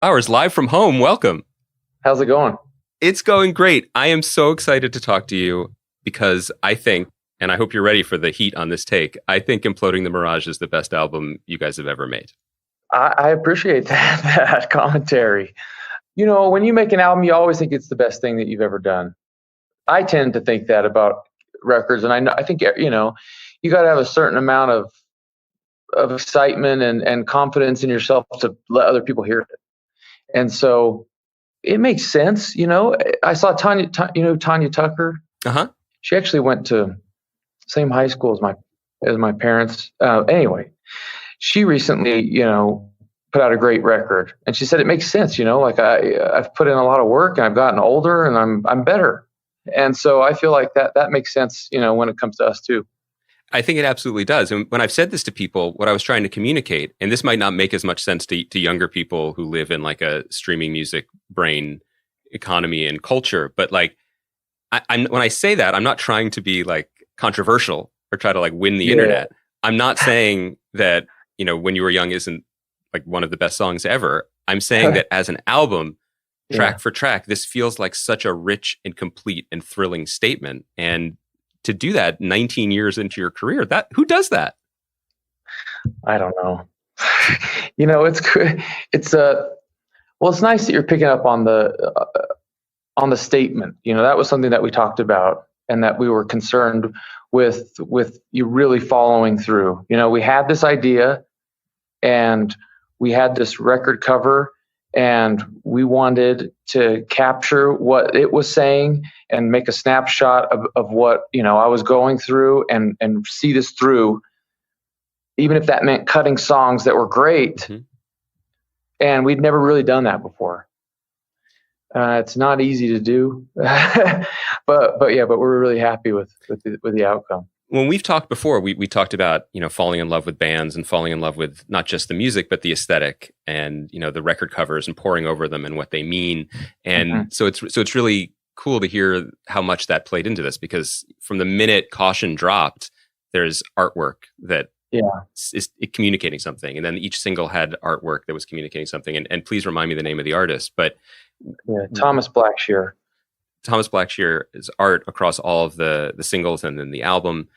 Hours live from home. Welcome. How's it going? It's going great. I am so excited to talk to you because I think, and I hope you're ready for the heat on this take, I think Imploding the Mirage is the best album you guys have ever made. I appreciate that commentary. You know, when you make an album, you always think it's the best thing that you've ever done. I tend to think that about records, and I think you got to have a certain amount of excitement and confidence in yourself to let other people hear it. And so it makes sense. You know, I saw Tanya Tucker. Uh-huh. She actually went to same high school as my parents. Anyway, she recently, put out a great record, and she said it makes sense. Like I've put in a lot of work, and I've gotten older, and I'm better. And so I feel like that makes sense. When it comes to us too. I think it absolutely does. And when I've said this to people, what I was trying to communicate, and this might not make as much sense to younger people who live in like a streaming music brain economy and culture, but like, when I say that, I'm not trying to be like controversial or try to like win the internet. I'm not saying that, When You Were Young isn't like one of the best songs ever. I'm saying that as an album, track for track, this feels like such a rich and complete and thrilling statement. And to do that 19 years into your career, who does that? I don't know. It's good. It's nice that you're picking up on the statement. That was something that we talked about and that we were concerned with you really following through. We had this idea and we had this record cover, and we wanted to capture what it was saying and make a snapshot of what, I was going through and see this through, even if that meant cutting songs that were great. Mm-hmm. And we'd never really done that before. It's not easy to do, but we're really happy with the outcome. When we've talked before, we talked about, falling in love with bands and falling in love with not just the music, but the aesthetic and, the record covers and poring over them and what they mean. And so it's really cool to hear how much that played into this, because from the minute Caution dropped, there's artwork that is communicating something. And then each single had artwork that was communicating something. And please remind me the name of the artist, but Thomas Blackshear. Thomas Blackshear's art across all of the singles and then the album.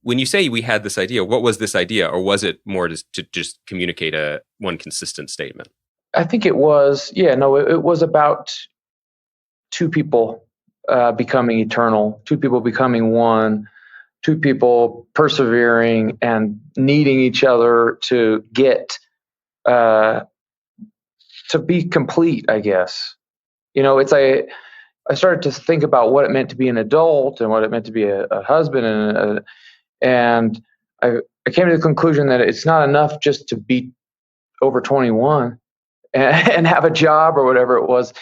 When you say we had this idea, what was this idea? Or was it more to just communicate one consistent statement? I think it was, it was about two people becoming eternal, two people becoming one, two people persevering and needing each other to get, to be complete, I guess. I started to think about what it meant to be an adult and what it meant to be a husband, and I came to the conclusion that it's not enough just to be over 21 and have a job or whatever it was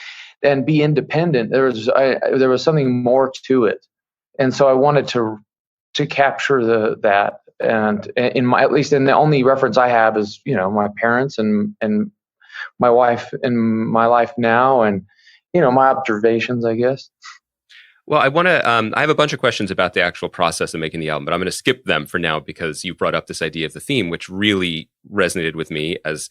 and be independent. There was something more to it, and so I wanted to capture that. And at least the only reference I have is my parents and my wife in my life now, and my observations, I guess. Well, I want to, I have a bunch of questions about the actual process of making the album, but I'm going to skip them for now because you brought up this idea of the theme, which really resonated with me as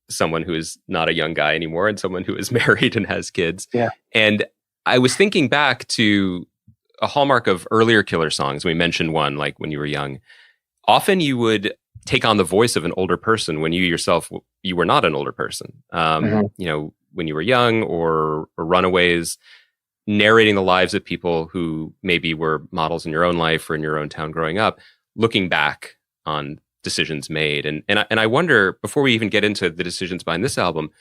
someone who is not a young guy anymore and someone who is married and has kids. Yeah. And I was thinking back to a hallmark of earlier Killer songs. We mentioned one, like When You Were Young. Often you would take on the voice of an older person when you yourself, you were not an older person. When You Were Young or Runaways, narrating the lives of people who maybe were models in your own life or in your own town growing up, looking back on decisions made. And I wonder, before we even get into the decisions behind this album,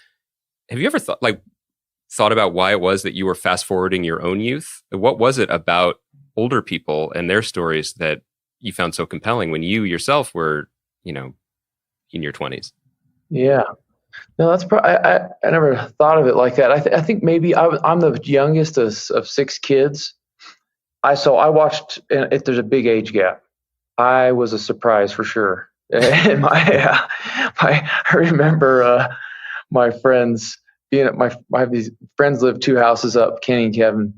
have you ever thought about why it was that you were fast forwarding your own youth? What was it about older people and their stories that you found so compelling when you yourself were, in your 20s? Yeah. No, that's I never thought of it like that. I think maybe I'm the youngest of six kids. I watched, if there's a big age gap, I was a surprise for sure. And I remember my friends, I have these friends live two houses up, Kenny and Kevin,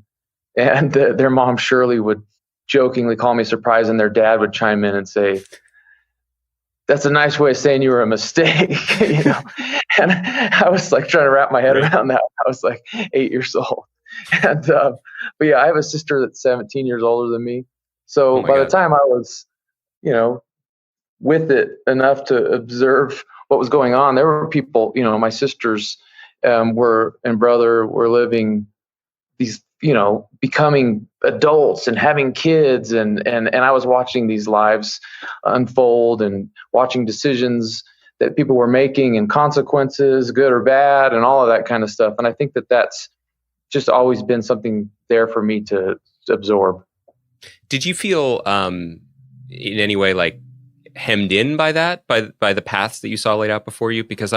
and their mom Shirley would jokingly call me surprise, and their dad would chime in and say, that's a nice way of saying you were a mistake, you know. And I was like trying to wrap my head around that. I was like 8 years old, and but yeah, I have a sister that's 17 years older than me. So by the time I was, you know, with it enough to observe what was going on, there were people, you know, my sisters were and brother were living these, you know, becoming adults and having kids, and I was watching these lives unfold and watching decisions that people were making and consequences, good or bad, and all of that kind of stuff. And I think that that's just always been something there for me to absorb. Did you feel in any way like hemmed in by that, by the paths that you saw laid out before you? Because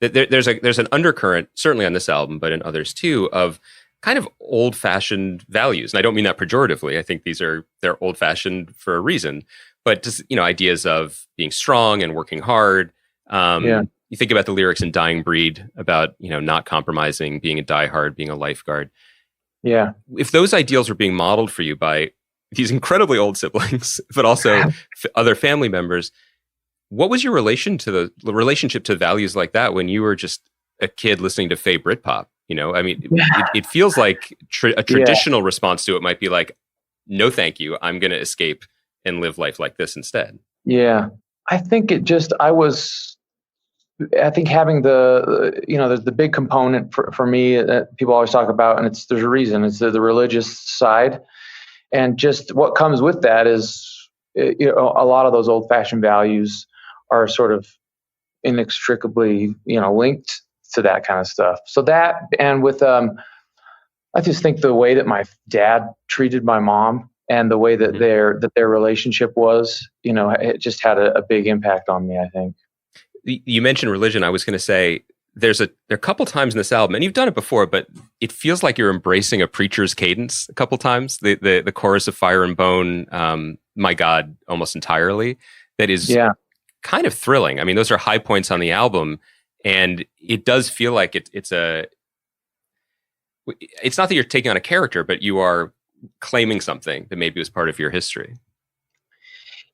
there's an undercurrent, certainly on this album, but in others too, of kind of old-fashioned values. And I don't mean that pejoratively. I think they're old-fashioned for a reason. But just, you know, ideas of being strong and working hard. You think about the lyrics in Dying Breed about, you know, not compromising, being a diehard, being a lifeguard. Yeah. If those ideals were being modeled for you by these incredibly old siblings, but also other family members, what was your relationship to values like that when you were just a kid listening to Faye Britpop? You know, I mean, it feels like a traditional response to it might be like, no, thank you. I'm going to escape and live life like this instead. Yeah. I think I think having there's the big component for me that people always talk about, and there's a reason. It's the religious side. And just what comes with that is, you know, a lot of those old-fashioned values are sort of inextricably, you know, linked to that kind of stuff. So that, and with, I just think the way that my dad treated my mom and the way that their relationship was, you know, it just had a big impact on me, I think. You mentioned religion. I was going to say, there are a couple times in this album, and you've done it before, but it feels like you're embracing a preacher's cadence a couple times. The chorus of Fire and Bone, My God, almost entirely. That is kind of thrilling. I mean, those are high points on the album, and it does feel like it's not that you're taking on a character, but you are claiming something that maybe was part of your history.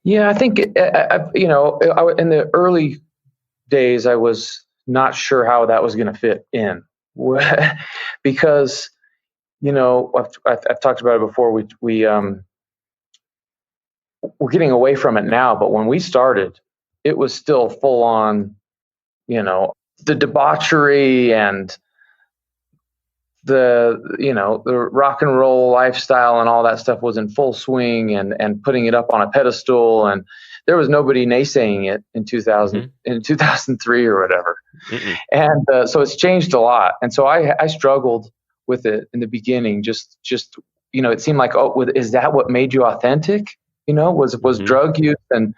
Yeah, I think, in the early days, I was not sure how that was going to fit in because, you know, I've talked about it before. We're getting away from it now, but when we started, it was still full on, you know, the debauchery and the rock and roll lifestyle and all that stuff was in full swing, and putting it up on a pedestal, and there was nobody naysaying it in 2003 or whatever. And so it's changed a lot. And so I struggled with it in the beginning. Just, you know, it seemed like, is that what made you authentic? You know, was drug use and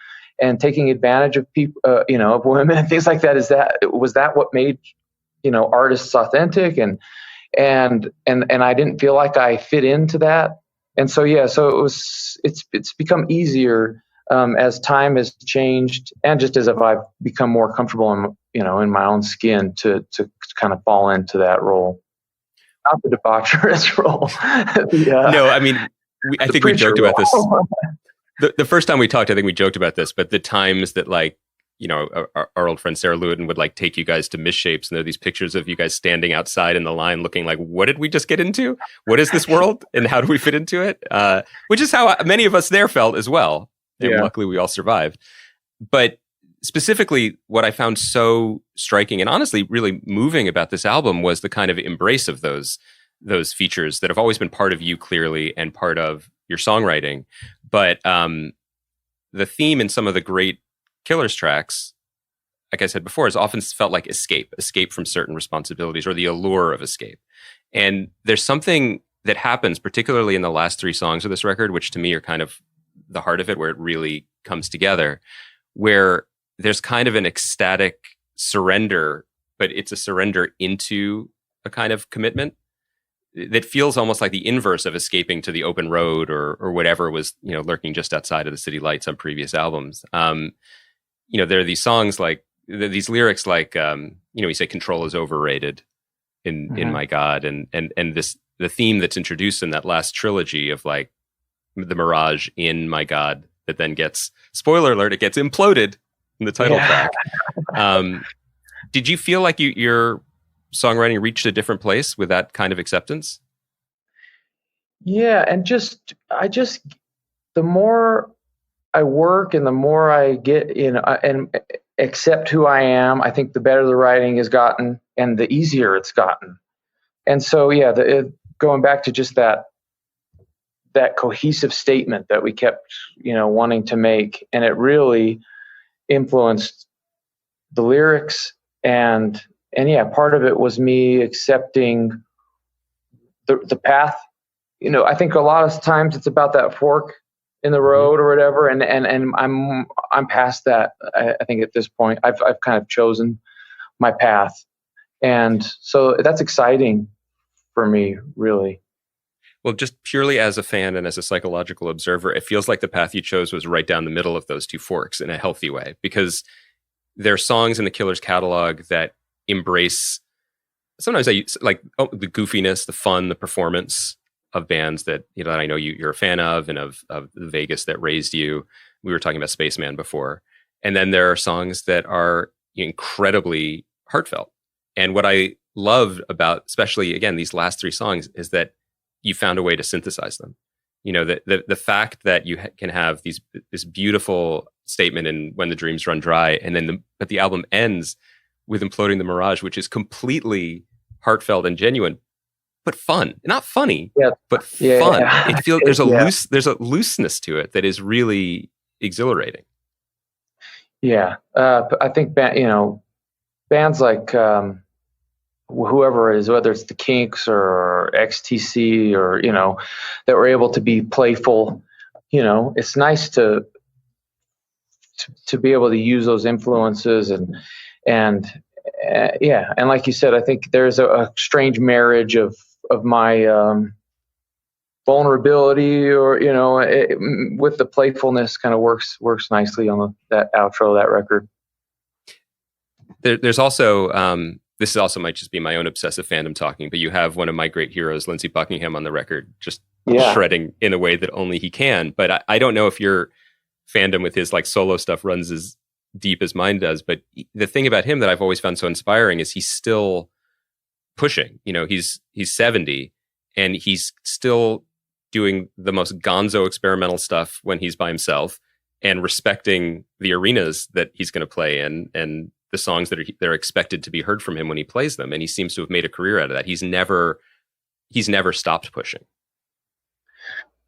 taking advantage of people, you know, of women and things like that. Was that what made, you know, artists authentic? And I didn't feel like I fit into that. And so, it's become easier as time has changed, and just as if I've become more comfortable in my own skin to kind of fall into that role. Not the debaucherous role. No, I mean, I think we joked about this. The first time we talked, I think we joked about this, but the times that, like, you know, our old friend Sarah Lewitton would like take you guys to Misshapes, and there are these pictures of you guys standing outside in the line looking like, what did we just get into? What is this world? And how do we fit into it? Which is how many of us there felt as well. And luckily we all survived. But specifically, what I found so striking and honestly really moving about this album was the kind of embrace of those features that have always been part of you clearly and part of your songwriting. But the theme in some of the great Killers tracks, like I said before, has often felt like escape from certain responsibilities, or the allure of escape. And there's something that happens, particularly in the last three songs of this record, which to me are kind of the heart of it, where it really comes together, where there's kind of an ecstatic surrender, but it's a surrender into a kind of commitment that feels almost like the inverse of escaping to the open road or whatever was, you know, lurking just outside of the city lights on previous albums. You know, there are these songs like these lyrics, like, you know, we say control is overrated in My God. And the theme that's introduced in that last trilogy of like the mirage in My God that then gets, spoiler alert, it gets imploded in the title track. Did you feel like your songwriting reached a different place with that kind of acceptance? Yeah, and the more I work and the more I get and accept who I am, I think the better the writing has gotten and the easier it's gotten. And so, yeah, going back to just that cohesive statement that we kept, wanting to make, and it really influenced the lyrics and yeah, part of it was me accepting the path. I think a lot of times it's about that fork in the road or whatever, and I'm past that. I think at this point I've kind of chosen my path, and so that's exciting for me, really. Well, just purely as a fan and as a psychological observer, it feels like the path you chose was right down the middle of those two forks in a healthy way, because there are songs in the Killers catalog that embrace, sometimes I use like the goofiness, the fun, the performance of bands that that I know you're a fan of, and of the Vegas that raised you. We were talking about Spaceman before, and then there are songs that are incredibly heartfelt. And what I loved about, especially again, these last three songs, is that you found a way to synthesize them. The fact that you can have this beautiful statement in When the Dreams Run Dry, and then but the album ends with Imploding the Mirage, which is completely heartfelt and genuine, but fun. Not funny, but fun. Yeah. It feels there's a looseness to it that is really exhilarating. Yeah, I think bands like whoever it is, whether it's the Kinks or XTC or that were able to be playful. It's nice to be able to use those influences and like you said, I think there's a strange marriage of my vulnerability or with the playfulness kind of works nicely on that outro of that record. There's also this also might just be my own obsessive fandom talking, but you have one of my great heroes, Lindsey Buckingham, on the record, just shredding in a way that only he can. But I don't know if your fandom with his like solo stuff runs as deep as mine does. But the thing about him that I've always found so inspiring is he's still pushing. He's 70 and he's still doing the most gonzo experimental stuff when he's by himself, and respecting the arenas that he's going to play in and the songs that they're expected to be heard from him when he plays them. And he seems to have made a career out of that. He's never stopped pushing.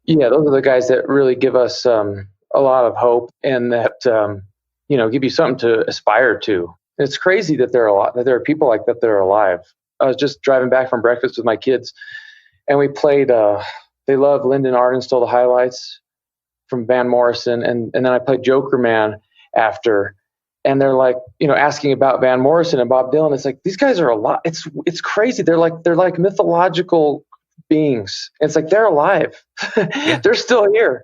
Yeah, those are the guys that really give us a lot of hope, and that give you something to aspire to. It's crazy that there are people like that are alive. I was just driving back from breakfast with my kids, and we played. They love Lyndon Arden, Still the Highlights from Van Morrison, and then I played Joker Man after. And they're like, asking about Van Morrison and Bob Dylan. It's like, these guys are alive. It's crazy. They're like mythological beings. It's like they're alive. They're still here,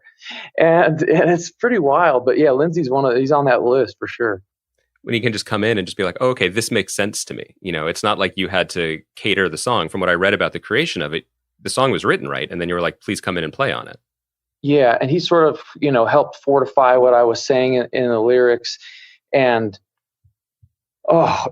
and it's pretty wild. But yeah, Lindsey's he's on that list for sure. When he can just come in and just be like, oh, okay, this makes sense to me. It's not like you had to cater the song. From what I read about the creation of it, the song was written right, and then you were like, please come in and play on it. Yeah, and he sort of helped fortify what I was saying in the lyrics. And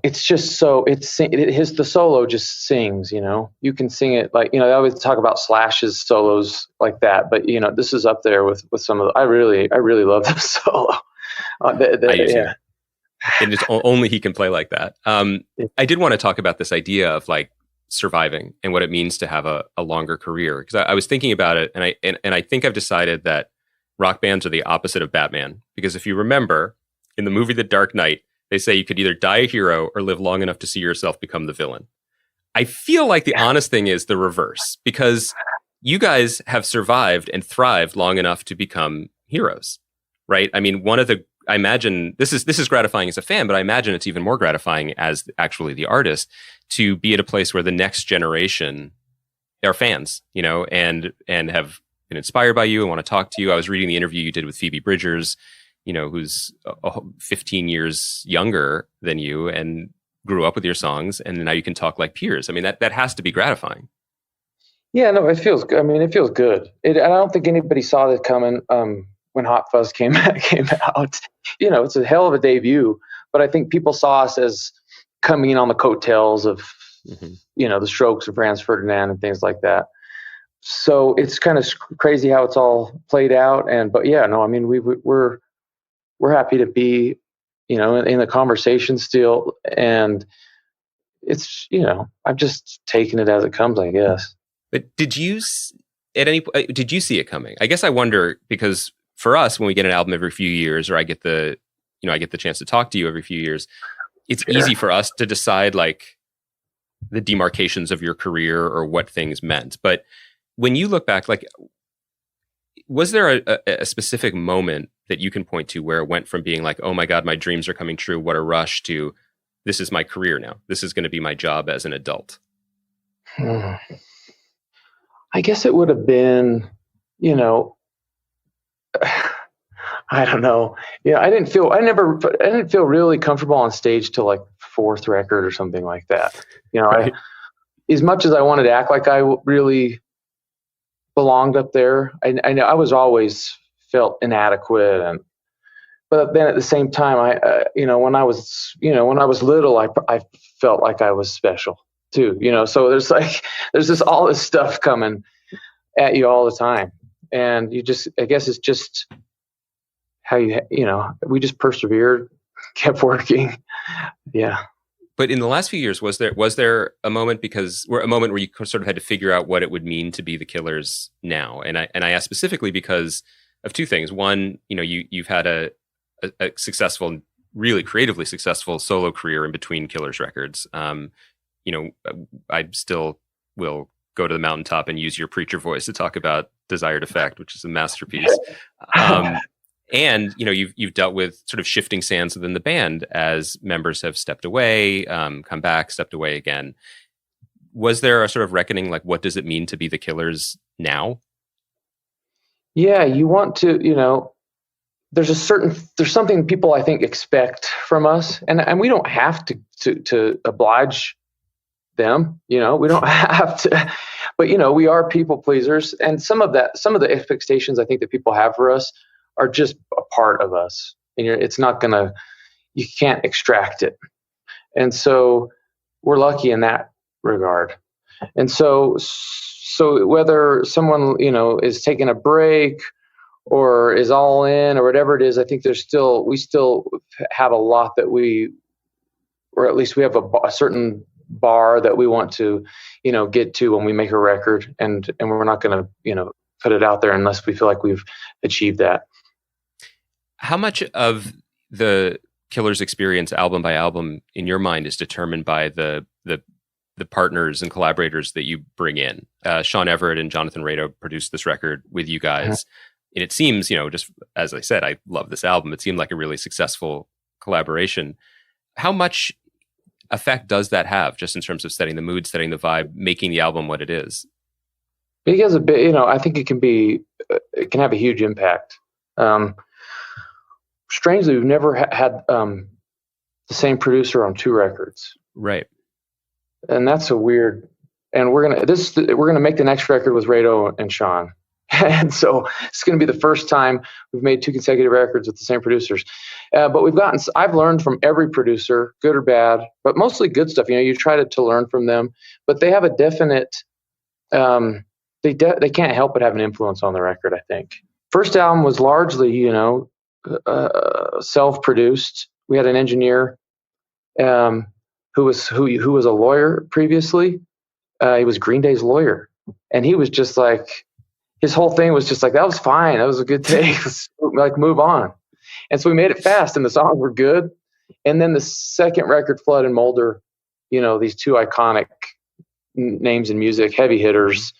it's just so the solo just sings, you can sing it like, I always talk about Slash's solos like that, but this is up there with some of I really love the solo. And it's only he can play like that. I did want to talk about this idea of like surviving and what it means to have a longer career, because I was thinking about it, and I think I've decided that rock bands are the opposite of Batman, because if you remember, in the movie The Dark Knight, they say you could either die a hero or live long enough to see yourself become the villain. I feel like the honest thing is the reverse, because you guys have survived and thrived long enough to become heroes, right? I mean, I imagine this is gratifying as a fan, but I imagine it's even more gratifying as actually the artist to be at a place where the next generation are fans, and have been inspired by you and want to talk to you. I was reading the interview you did with Phoebe Bridgers, who's 15 years younger than you and grew up with your songs, and now you can talk like peers. I mean, that has to be gratifying. Yeah, no, it feels good. I mean, it feels good. I don't think anybody saw that coming when when Hot Fuzz came out. It's a hell of a debut, but I think people saw us as coming in on the coattails of the Strokes of Franz Ferdinand and things like that. So it's kind of crazy how it's all played out. But yeah, no, I mean, we're happy to be, in the conversation still. And it's, I'm just taking it as it comes, I guess. But did you see it coming? I guess I wonder, because for us, when we get an album every few years, or I get the chance to talk to you every few years, it's easy for us to decide like the demarcations of your career or what things meant. But when you look back, like, was there a specific moment that you can point to where it went from being like, oh my God, my dreams are coming true, what a rush, to this is my career now, this is going to be my job as an adult? I guess it would have been, I don't know. Yeah, I didn't feel really comfortable on stage till like fourth record or something like that. Right. As much as I wanted to act like I really belonged up there, I know I was always felt inadequate, but then at the same time, when I was little, I felt like I was special too. So there's just all this stuff coming at you all the time, and I guess it's just how we just persevered, kept working. Yeah. But in the last few years, was there a moment where you sort of had to figure out what it would mean to be the Killers now? And I ask specifically because of two things. One, you've had a successful, really creatively successful solo career in between Killers records. I still will go to the mountaintop and use your preacher voice to talk about Desired Effect, which is a masterpiece. And you've dealt with sort of shifting sands within the band as members have stepped away, come back, stepped away again. Was there a sort of reckoning, like, what does it mean to be the Killers now? Yeah, you want to, there's something people I think expect from us, and we don't have to oblige them. We don't have to, but we are people pleasers, and some of the expectations I think that people have for us are just a part of us, and you can't extract it. And so we're lucky in that regard. And so whether someone, is taking a break or is all in or whatever it is, I think we still have a lot that or at least we have a certain bar that we want to, get to when we make a record, and we're not going to, put it out there unless we feel like we've achieved that. How much of the Killers experience, album by album, in your mind is determined by the partners and collaborators that you bring in? Sean Everett and Jonathan Rado produced this record with you guys. And it seems, just as I said, I love this album. It seemed like a really successful collaboration. How much effect does that have, just in terms of setting the mood, setting the vibe, making the album what it is? It has a bit, I think it can have a huge impact. Strangely, we've never had the same producer on two records. Right. And that's a weird, and we're going to make the next record with Rado and Sean. And so it's going to be the first time we've made two consecutive records with the same producers. But I've learned from every producer, good or bad, but mostly good stuff. You try to learn from them, but they have a definite, they can't help but have an influence on the record, I think. First album was largely, self-produced. We had an engineer who was a lawyer previously. He was Green Day's lawyer, and he was just like, his whole thing was just like, that was fine, that was a good take, like, move on. And so we made it fast, and the songs were good. And then the second record, Flood and Molder, these two iconic names in music, heavy hitters,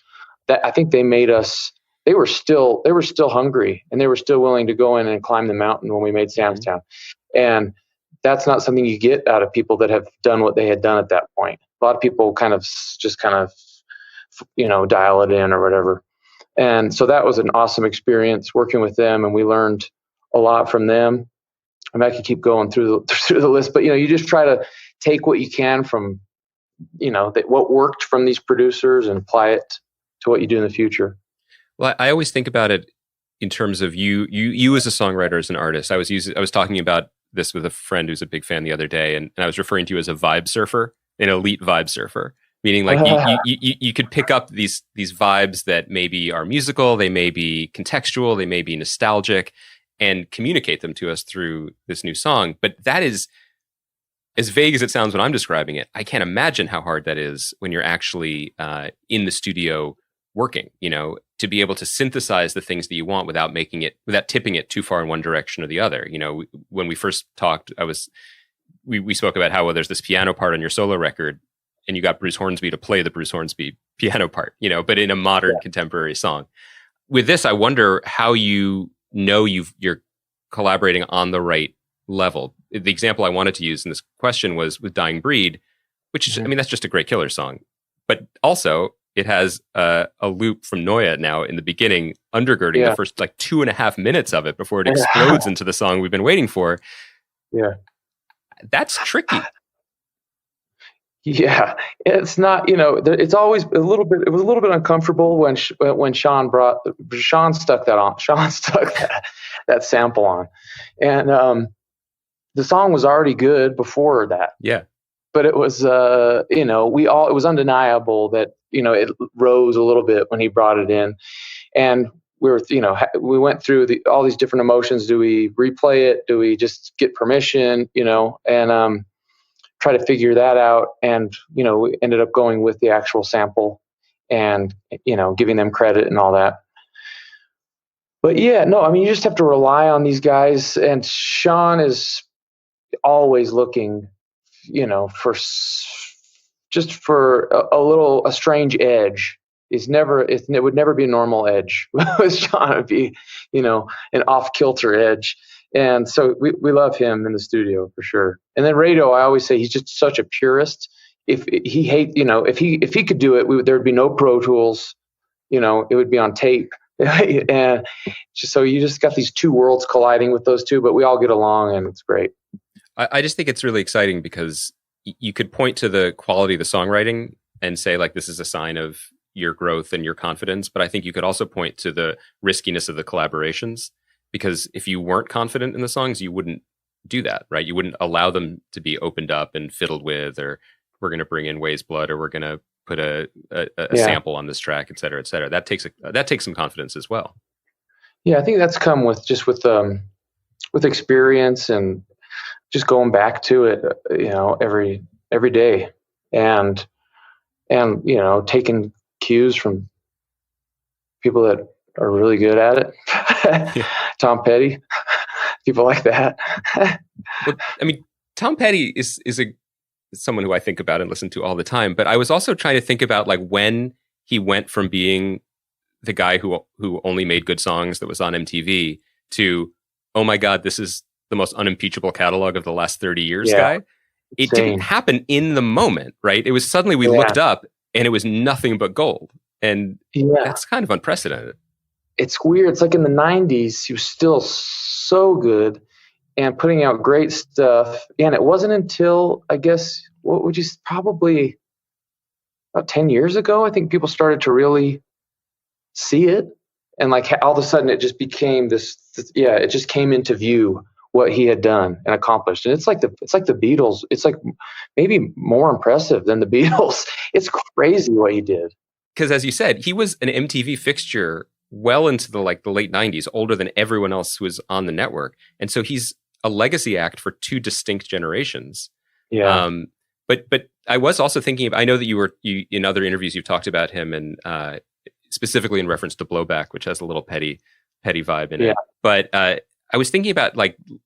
that I think they made us. They were still hungry, and they were still willing to go in and climb the mountain when we made Sam's Town. And that's not something you get out of people that have done what they had done at that point. A lot of people kind of dial it in or whatever. And so that was an awesome experience working with them, and we learned a lot from them. I mean, I could keep going through the list, but you just try to take what you can from, what worked from these producers and apply it to what you do in the future. Well, I always think about it in terms of you as a songwriter, as an artist. I was talking about this with a friend who's a big fan the other day, and I was referring to you as a vibe surfer, an elite vibe surfer, meaning like you could pick up these vibes that maybe are musical, they may be contextual, they may be nostalgic, and communicate them to us through this new song. But that is, as vague as it sounds when I'm describing it, I can't imagine how hard that is when you're actually in the studio working, to be able to synthesize the things that you want without tipping it too far in one direction or the other. When we first talked, we spoke about how, well, there's this piano part on your solo record and you got Bruce Hornsby to play the Bruce Hornsby piano part, but in a modern contemporary song. With this, I wonder how you're collaborating on the right level. The example I wanted to use in this question was with Dying Breed, which is, that's just a great Killer song. But also, it has a loop from Neue now in the beginning, undergirding the first 2.5 minutes of it before it explodes into the song we've been waiting for. Yeah. That's tricky. Yeah, it's not, it's always it was a little bit uncomfortable when Sean stuck that sample on. And the song was already good before that. Yeah. But it was, it was undeniable that, it rose a little bit when he brought it in. And we went through all these different emotions. Do we replay it? Do we just get permission? And try to figure that out. And, we ended up going with the actual sample and, giving them credit and all that. But yeah, no, you just have to rely on these guys. And Sean is always looking, for a strange edge. It would never be a normal edge. With Sean, it'd be, an off-kilter edge. And so we love him in the studio for sure. And then Rado, I always say he's just such a purist. If he could do it, there'd be no Pro Tools. It would be on tape. And so you just got these two worlds colliding with those two, but we all get along and it's great. I just think it's really exciting because you could point to the quality of the songwriting and say, like, this is a sign of your growth and your confidence. But I think you could also point to the riskiness of the collaborations, because if you weren't confident in the songs, you wouldn't do that, right? You wouldn't allow them to be opened up and fiddled with, or we're going to bring in Way's Blood, or we're going to put a sample on this track, et cetera, et cetera. That takes some confidence as well. Yeah, I think that's come with experience and just going back to it, every day, and taking cues from people that are really good at it. Yeah. Tom Petty, people like that. Well, Tom Petty is someone who I think about and listen to all the time. But I was also trying to think about when he went from being the guy who only made good songs that was on MTV to, oh my God, this is the most unimpeachable catalog of the last 30 years guy. It didn't happen in the moment, right? It was suddenly we looked up and it was nothing but gold. And that's kind of unprecedented. It's weird. It's like in the 90s, he was still so good and putting out great stuff. And it wasn't until, I guess, probably about 10 years ago, I think people started to really see it. And all of a sudden it just became it just came into view what he had done and accomplished. And it's like the Beatles. It's like maybe more impressive than the Beatles. It's crazy what he did. Because as you said, he was an MTV fixture well into the late 90s, older than everyone else who was on the network. And so he's a legacy act for two distinct generations. Yeah. But I was also thinking I know that you in other interviews you've talked about him, and specifically in reference to Blowback, which has a little petty vibe in it. But I was thinking about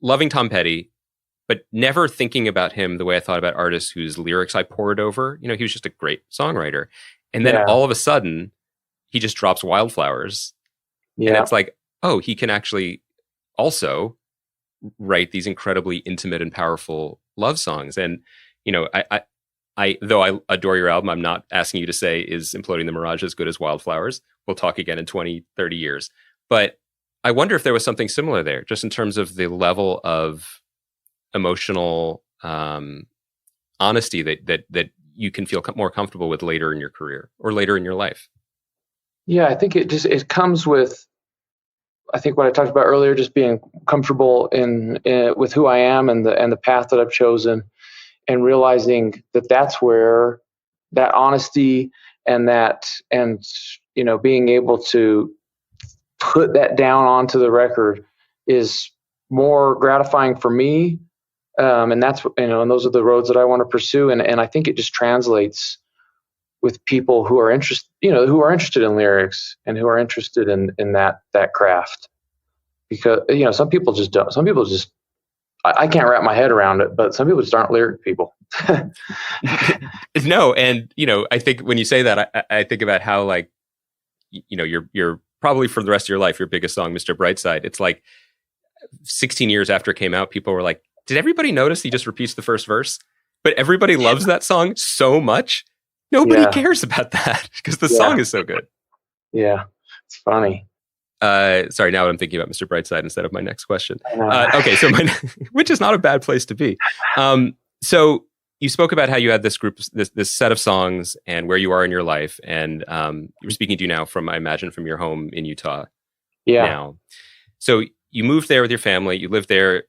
loving Tom Petty, but never thinking about him the way I thought about artists whose lyrics I pored over. He was just a great songwriter. And then all of a sudden he just drops Wildflowers. Yeah. And it's like, oh, he can actually also write these incredibly intimate and powerful love songs. And, I though I adore your album, I'm not asking you to say, is Imploding the Mirage as good as Wildflowers? We'll talk again in 20, 30 years. But I wonder if there was something similar there, just in terms of the level of emotional honesty that you can feel more comfortable with later in your career or later in your life. Yeah, I think it comes with I think what I talked about earlier, just being comfortable in with who I am and the path that I've chosen, and realizing that that's where that honesty and being able to put that down onto the record is more gratifying for me. And that's, and those are the roads that I want to pursue. And I think it just translates with people who are interested in lyrics and who are interested in that craft. Because, some people just don't. Some people just, I can't wrap my head around it, but some people just aren't lyric people. No. And, I think when you say that, I think about how, like, you're probably for the rest of your life, your biggest song, Mr. Brightside. It's like 16 years after it came out, people were like, did everybody notice he just repeats the first verse? But everybody loves that song so much. Nobody cares about that because the song is so good. Yeah, it's funny. Sorry, now I'm thinking about Mr. Brightside instead of my next question. Okay, so which is not a bad place to be. So you spoke about how you had this group, this set of songs, and where you are in your life, and we're speaking to you now from, I imagine, from your home in Utah. Yeah. Now, so you moved there with your family. You lived there.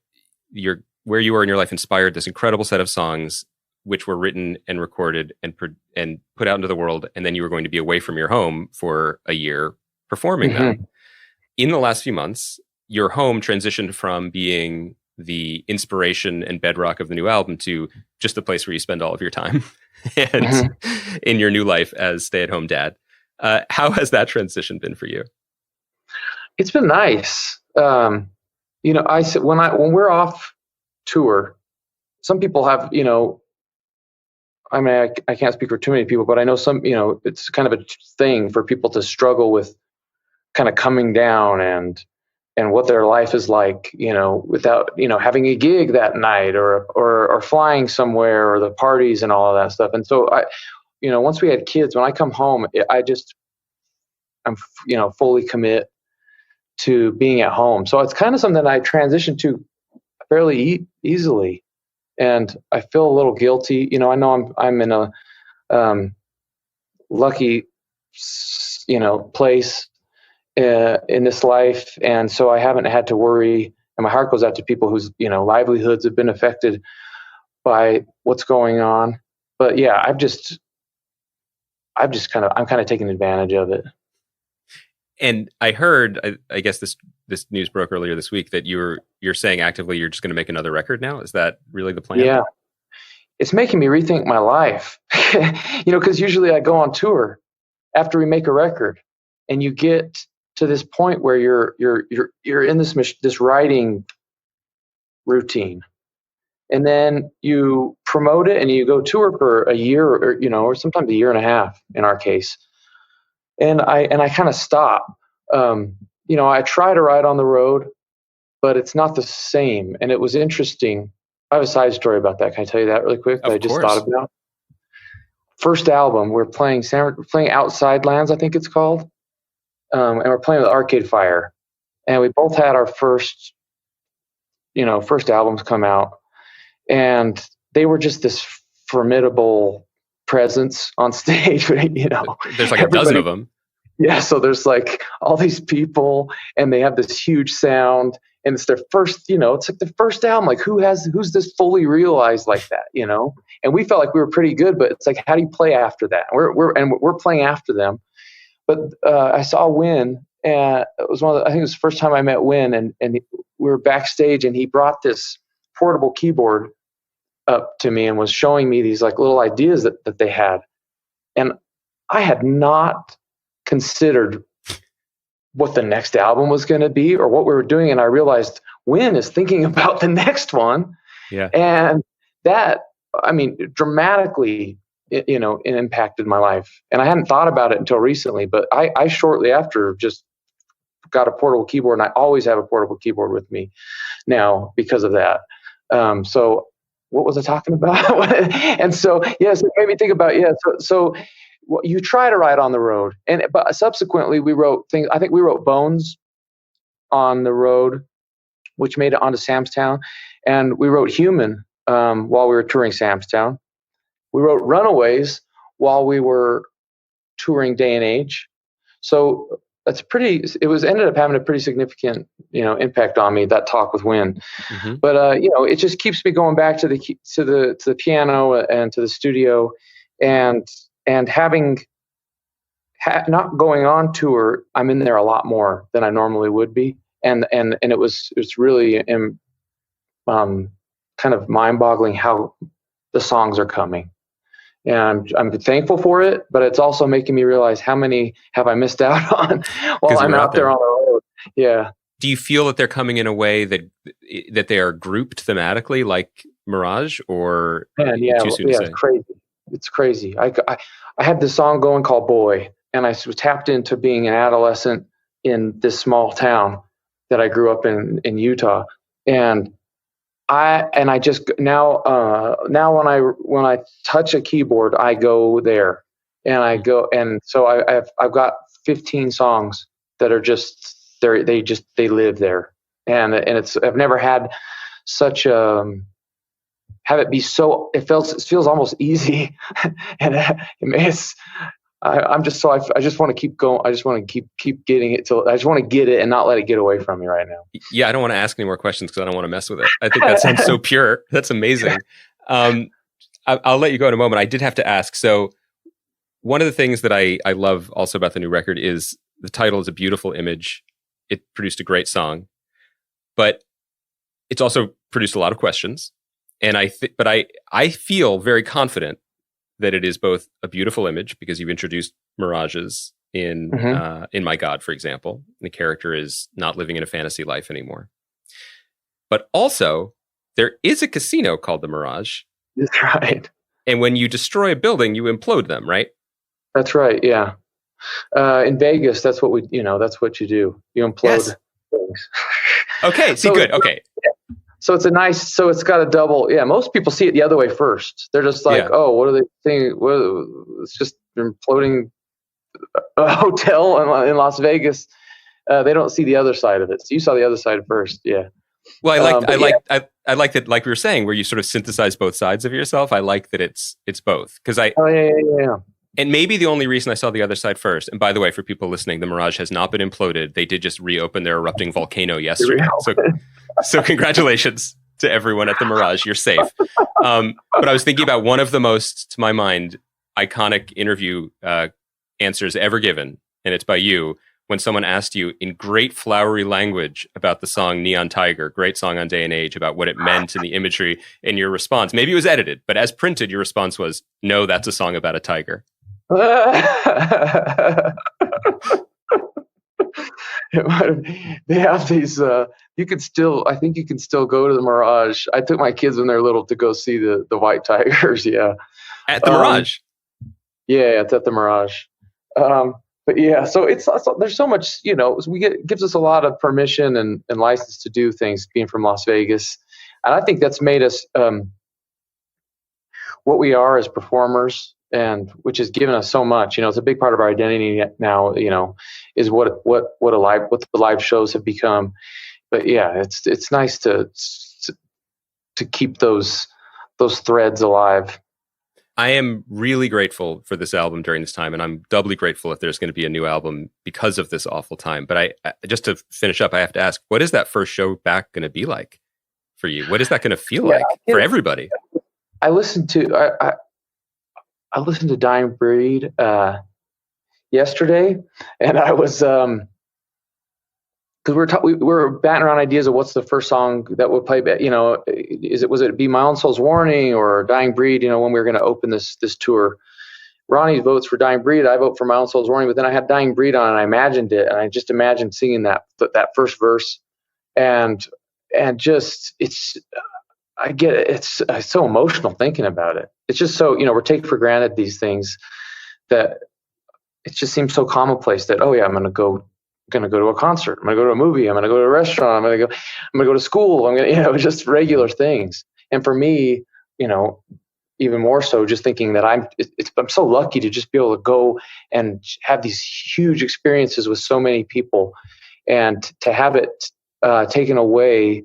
Where you are in your life inspired this incredible set of songs, which were written and recorded and put out into the world. And then you were going to be away from your home for a year performing them. In the last few months, your home transitioned from being the inspiration and bedrock of the new album to just the place where you spend all of your time and in your new life as stay-at-home dad. How has that transition been for you? It's been nice. When we're off tour, some people have, I mean, I can't speak for too many people, but I know some, it's kind of a thing for people to struggle with kind of coming down and what their life is like, without, having a gig that night or flying somewhere or the parties and all of that stuff. And so once we had kids, when I come home, I'm fully commit to being at home. So it's kind of something that I transitioned to fairly easily. And I feel a little guilty. I know I'm in a lucky, place in this life, and so I haven't had to worry. And my heart goes out to people whose livelihoods have been affected by what's going on. But yeah, I'm kind of taking advantage of it. And I heard, I guess this news broke earlier this week that you're saying actively you're just going to make another record now. Is that really the plan? Yeah, it's making me rethink my life. Because usually I go on tour after we make a record, and you get to this point where you're in this writing routine, and then you promote it and you go tour for a year or sometimes a year and a half in our case. And I kind of stop. I try to write on the road, but it's not the same. And it was interesting. I have a side story about that. Can I tell you that really quick? That I just thought about. First album, we're playing Outside Lands, I think it's called, and we're playing with Arcade Fire. And we both had our first albums come out, and they were just this formidable presence on stage. There's like a dozen of them. Yeah, so there's like all these people, and they have this huge sound, and it's their first, it's like the first album. Like who's this fully realized like that, And we felt like we were pretty good, but it's like, how do you play after that? We're playing after them. But I saw Win, and it was I think it was the first time I met Win, and we were backstage, and he brought this portable keyboard up to me and was showing me these like little ideas that they had, and I had not considered what the next album was going to be or what we were doing, and I realized Win is thinking about the next one. Yeah. And that, dramatically it impacted my life, and I hadn't thought about it until recently, but I shortly after just got a portable keyboard, and I always have a portable keyboard with me now because of that. So what was I talking about? And so, yes, it made me think about, so you try to write on the road, but subsequently we wrote things. I think we wrote Bones on the road, which made it onto Sam's Town, and we wrote Human while we were touring Sam's Town. We wrote Runaways while we were touring Day and Age. So it was ended up having a pretty significant, impact on me, that talk with Win. Hmm. But it just keeps me going back to the piano and to the studio, and having not going on tour, I'm in there a lot more than I normally would be, and it's really kind of mind-boggling how the songs are coming. And I'm thankful for it, but it's also making me realize how many have I missed out on while I'm out there on the road. Yeah. Do you feel that they're coming in a way that they are grouped thematically, like Mirage, or too soon to say? It's crazy. It's crazy. I had this song going called Boy, and I was tapped into being an adolescent in this small town that I grew up in Utah, and I just now when I touch a keyboard, I go there, and I go, and so I've got 15 songs that are just there. They live there, and I've never had such have it be so. It feels almost easy, and I'm just so I just want to keep going. I just want to keep getting it till I just want to get it and not let it get away from me right now. Yeah, I don't want to ask any more questions because I don't want to mess with it. I think that sounds so pure. That's amazing. I'll let you go in a moment. I did have to ask. So one of the things that I love also about the new record is the title is a beautiful image. It produced a great song, but it's also produced a lot of questions. And I feel very confident that it is both a beautiful image because you've introduced mirages in My God, for example. The character is not living in a fantasy life anymore. But also, there is a casino called the Mirage. That's right. And when you destroy a building, you implode them, right? That's right. Yeah. In Vegas, that's what that's what you do. You implode things. Okay. See, good. Okay. Yeah. So it's got a double. Yeah. Most people see it the other way first. They're just like, oh, what are they thinking? It's just imploding a hotel in Las Vegas. They don't see the other side of it. So you saw the other side first. Yeah. Well, I like that, like we were saying, where you sort of synthesize both sides of yourself. I like that it's both because yeah. And maybe the only reason I saw the other side first, and by the way, for people listening, the Mirage has not been imploded. They did just reopen their erupting volcano yesterday. So congratulations to everyone at the Mirage. You're safe. But I was thinking about one of the most, to my mind, iconic interview answers ever given, and it's by you, when someone asked you in great flowery language about the song Neon Tiger, great song on Day and Age, about what it meant and the imagery, and your response, maybe it was edited, but as printed, your response was, no, that's a song about a tiger. They have these I think you can still go to the Mirage. I took my kids when they're little to go see the white tigers. Yeah. At the Mirage. Yeah, it's at the Mirage. But yeah, so there's so much, gives us a lot of permission and license to do things being from Las Vegas. And I think that's made us what we are as performers, and which has given us so much. It's a big part of our identity now, is what the live shows have become. But yeah, it's nice to keep those threads alive. I am really grateful for this album during this time, and I'm doubly grateful if there's going to be a new album because of this awful time. But I just to finish up, I have to ask, what is that first show back going to be like for you? What is that going to feel like for everybody? I listened to I listened to Dying Breed yesterday, and I was because we were batting around ideas of what's the first song that would play. Was it Be My Own Soul's Warning or Dying Breed? When we were going to open this tour. Ronnie votes for Dying Breed. I vote for My Own Soul's Warning. But then I had Dying Breed on, and I imagined it, and I just imagined singing that first verse, and just I get it. It's so emotional thinking about it. It's just so we're taking for granted these things that it just seems so commonplace that I'm going to go to a concert. I'm going to go to a movie. I'm going to go to a restaurant. I'm going to go to school. I'm going to, just regular things. And for me, even more so, just thinking that I'm so lucky to just be able to go and have these huge experiences with so many people, and to have it taken away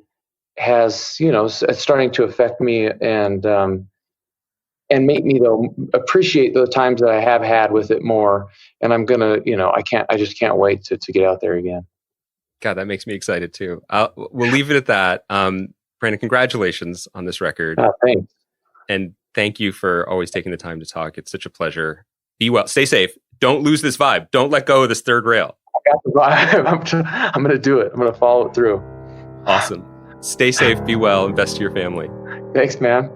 has, it's starting to affect me. And and make me though appreciate the times that I have had with it more. And I'm gonna, I just can't wait to get out there again. God, that makes me excited too. We'll leave it at that. Brandon, congratulations on this record. Thanks. And thank you for always taking the time to talk. It's such a pleasure. Be well. Stay safe. Don't lose this vibe. Don't let go of this third rail. I got the vibe. I'm going to do it. I'm going to follow it through. Awesome. Stay safe. Be well. And best to your family. Thanks, man.